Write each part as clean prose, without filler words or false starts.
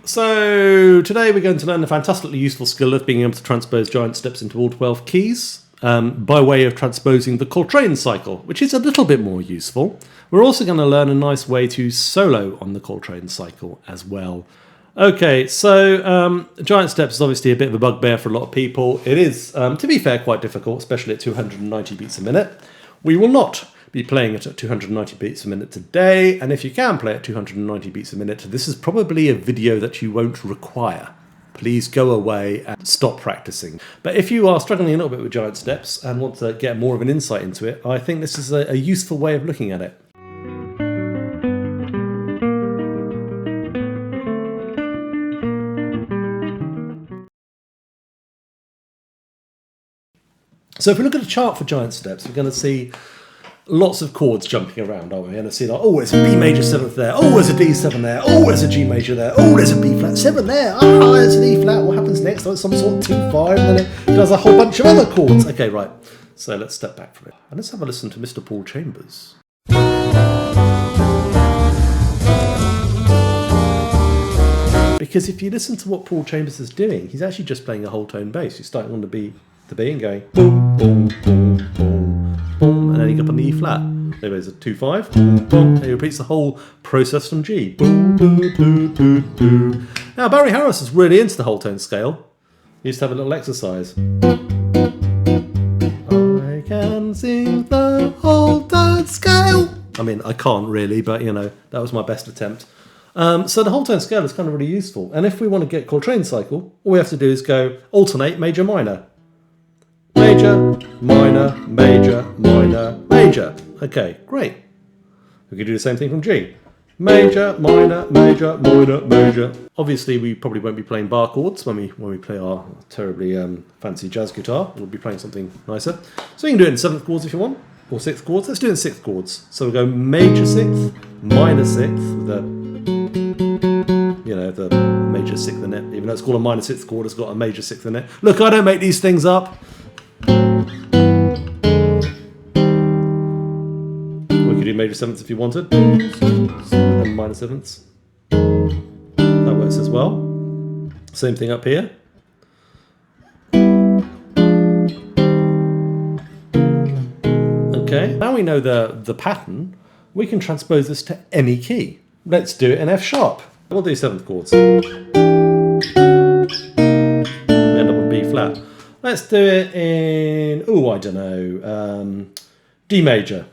So today we're going to learn the fantastically useful skill of being able to transpose giant steps into all 12 keys by way of transposing the Coltrane cycle, which is a little bit more useful. We're also going to learn a nice way to solo on the Coltrane cycle as well. Okay, so giant steps is obviously a bit of a bugbear for a lot of people. It is, to be fair, quite difficult, especially at 290 beats a minute. We will not be playing it at 290 beats a minute today, and if you can play at 290 beats a minute, this is probably a video that you won't require. Please go away and stop practicing. But if you are struggling a little bit with giant steps and want to get more of an insight into it, I think this is a useful way of looking at it. So if we look at a chart for giant steps, we're going to see lots of chords jumping around, aren't we? We're going to see like, oh, there's a B major 7th there. Oh, there's a D7 there. Oh, there's a G major there. Oh, there's a B flat 7 there. Oh, there's an E flat. What happens next? Oh, it's some sort of 2-5, and then it does a whole bunch of other chords. Okay, right. So let's step back from it. And let's have a listen to Mr. Paul Chambers. Because if you listen to what Paul Chambers is doing, he's actually just playing a whole tone bass. He's starting on the B and going boom, boom, boom, boom, boom, and then you go up on the E flat. There goes a 2-5, boom, boom, and he repeats the whole process from G. Boom, boom, boom, boom, boom. Now Barry Harris is really into the whole tone scale. He used to have a little exercise. I can sing the whole tone scale. I mean, I can't really, but you know, that was my best attempt. So the whole tone scale is kind of really useful. And if we want to get Coltrane cycle, all we have to do is go alternate major, minor. Major, minor, major, minor, major. Okay, great. We could do the same thing from G. Major, minor, major, minor, major. Obviously, we probably won't be playing bar chords when we play our terribly fancy jazz guitar. We'll be playing something nicer. So you can do it in 7th chords if you want, or 6th chords. Let's do it in 6th chords. So we'll go major 6th, minor 6th, with the major 6th in it. Even though it's called a minor 6th chord, it's got a major 6th in it. Look, I don't make these things up. Do major 7ths if you wanted, and minor 7ths. That works as well. Same thing up here. Okay, now we know the pattern, we can transpose this to any key. Let's do it in F sharp. We'll do 7th chords. We end up on B flat. Let's do it in, I don't know, D major.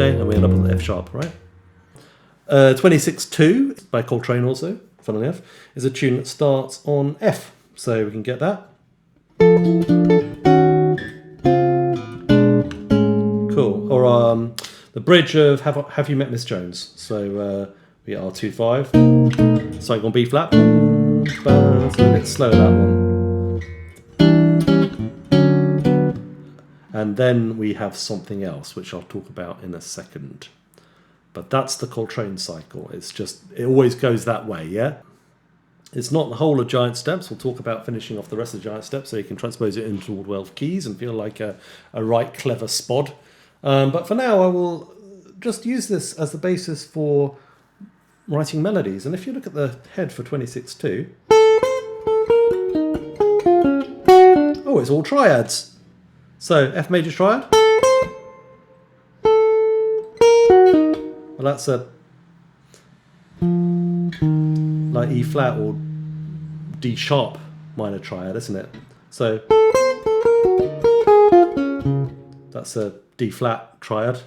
And we end up on F sharp, right? 26-2 by Coltrane also, funnily enough, is a tune that starts on F. So we can get that. Cool. Or the bridge of Have You Met Miss Jones? So we get our 2-5. Starting on B flat. So a bit slow that one. And then we have something else, which I'll talk about in a second. But that's the Coltrane cycle. It's just, it always goes that way, yeah? It's not the whole of giant steps. We'll talk about finishing off the rest of the giant steps so you can transpose it into all 12 keys and feel like a right clever spod. But for now, I will just use this as the basis for writing melodies. And if you look at the head for 26-2, oh, it's all triads. So, F major triad. Well, that's a like E flat or D sharp minor triad, isn't it? So, that's a D flat triad.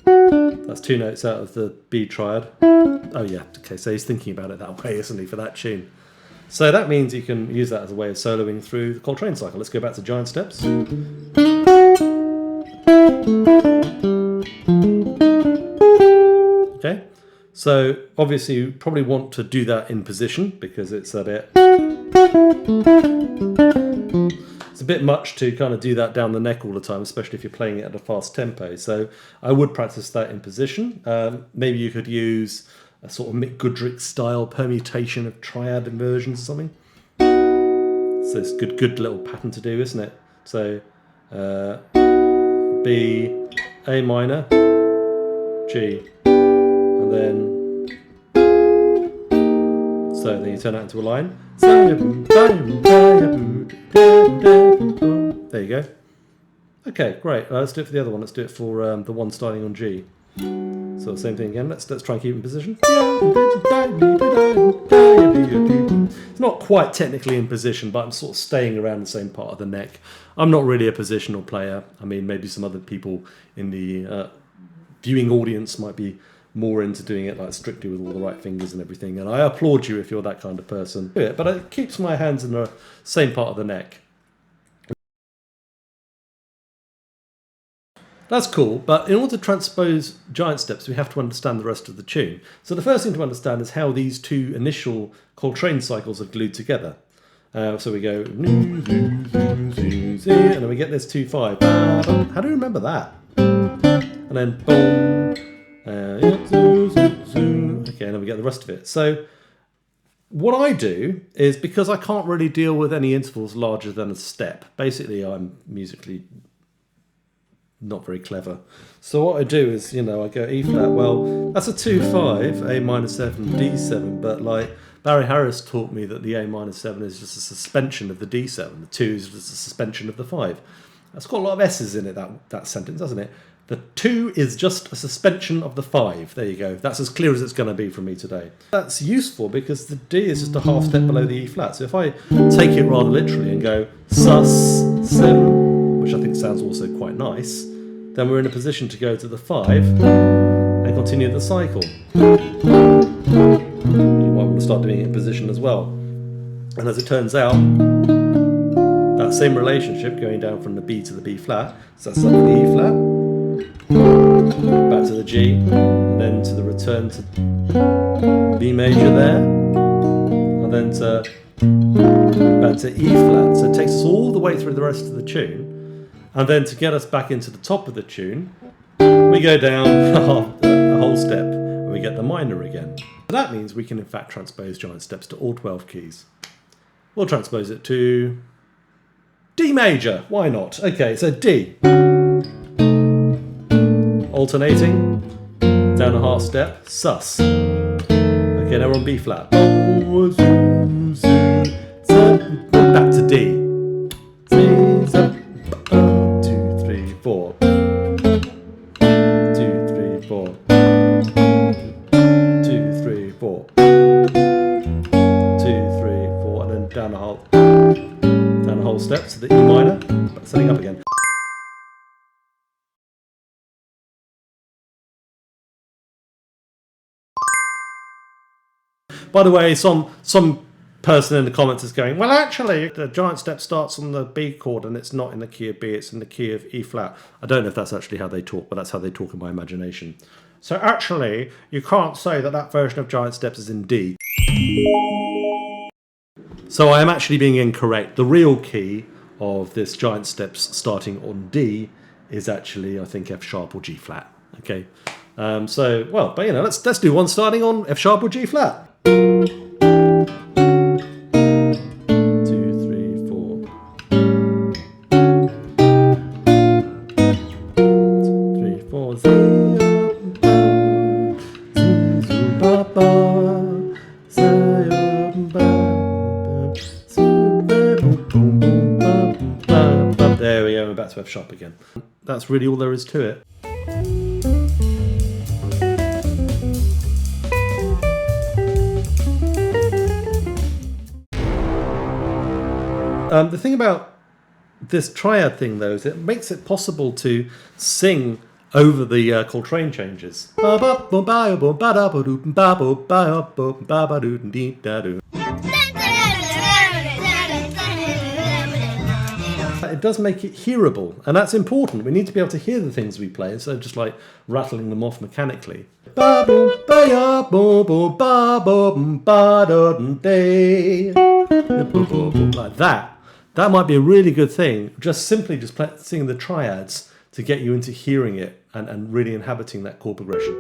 That's 2 notes out of the B triad. Oh yeah, okay, so he's thinking about it that way, isn't he, for that tune? So that means you can use that as a way of soloing through the Coltrane cycle. Let's go back to giant steps. Okay, so obviously you probably want to do that in position because it's a bit much to kind of do that down the neck all the time, especially if you're playing it at a fast tempo. So I would practice that in position. Maybe you could use a sort of Mick Goodrick style permutation of triad inversions or something. So it's a good little pattern to do, isn't it? So B, A minor, G, and then so then you turn that into a line. There you go. Okay, great. Let's do it for the other one. Let's do it for the one starting on G. So the same thing again. Let's try and keep it in position. It's not quite technically in position, but I'm sort of staying around the same part of the neck. I'm not really a positional player. I mean, maybe some other people in the viewing audience might be more into doing it like strictly with all the right fingers and everything. And I applaud you if you're that kind of person. But it keeps my hands in the same part of the neck. That's cool, but in order to transpose giant steps, we have to understand the rest of the tune. So the first thing to understand is how these two initial Coltrane cycles are glued together. So we go, and then we get this 2-5. How do you remember that? And then boom. Okay, and then we get the rest of it. So what I do is, because I can't really deal with any intervals larger than a step, basically I'm musically not very clever. So what I do is, you know, I go E flat, well, that's a 2-5, A minor 7, D7, but like Barry Harris taught me that the A minor 7 is just a suspension of the D7, the 2 is just a suspension of the 5. That's got a lot of S's in it, that sentence, doesn't it? The 2 is just a suspension of the 5. There you go. That's as clear as it's going to be from me today. That's useful because the D is just a half step below the E flat. So if I take it rather literally and go sus 7, which I think sounds also quite nice, then we're in a position to go to the 5 and continue the cycle. You might want to start doing it in position as well. And as it turns out, that same relationship going down from the B to the B flat, so that's up to the E flat, back to the G, and then to the return to B major there, and then back to E flat. So it takes us all the way through the rest of the tune. And then to get us back into the top of the tune, we go down a whole step and we get the minor again. So that means we can in fact transpose giant steps to all 12 keys. We'll transpose it to D major, why not? Okay, so D. Alternating, down a half step, sus. Okay, now we're on B flat. Back to D. 4. 2, 3, 4. 2, 3, 4. 2, 3, 4, and then down a whole step to the E minor, setting up again. By the way, some person in the comments is going, well, actually, the giant step starts on the B chord and it's not in the key of B, it's in the key of E flat. I don't know if that's actually how they talk, but that's how they talk in my imagination. So actually, you can't say that that version of giant steps is in D. So I am actually being incorrect. The real key of this giant steps starting on D is actually, I think, F sharp or G flat. Okay. So, well, but you know, let's do one starting on F sharp or G flat. 3, 4. There we go, we're back to F sharp again. That's really all there is to it. The thing about this triad thing, though, is it makes it possible to sing over the Coltrane changes. It does make it hearable, and that's important. We need to be able to hear the things we play instead of just like rattling them off mechanically. Like that. That might be a really good thing, just simply singing the triads to get you into hearing it and really inhabiting that chord progression.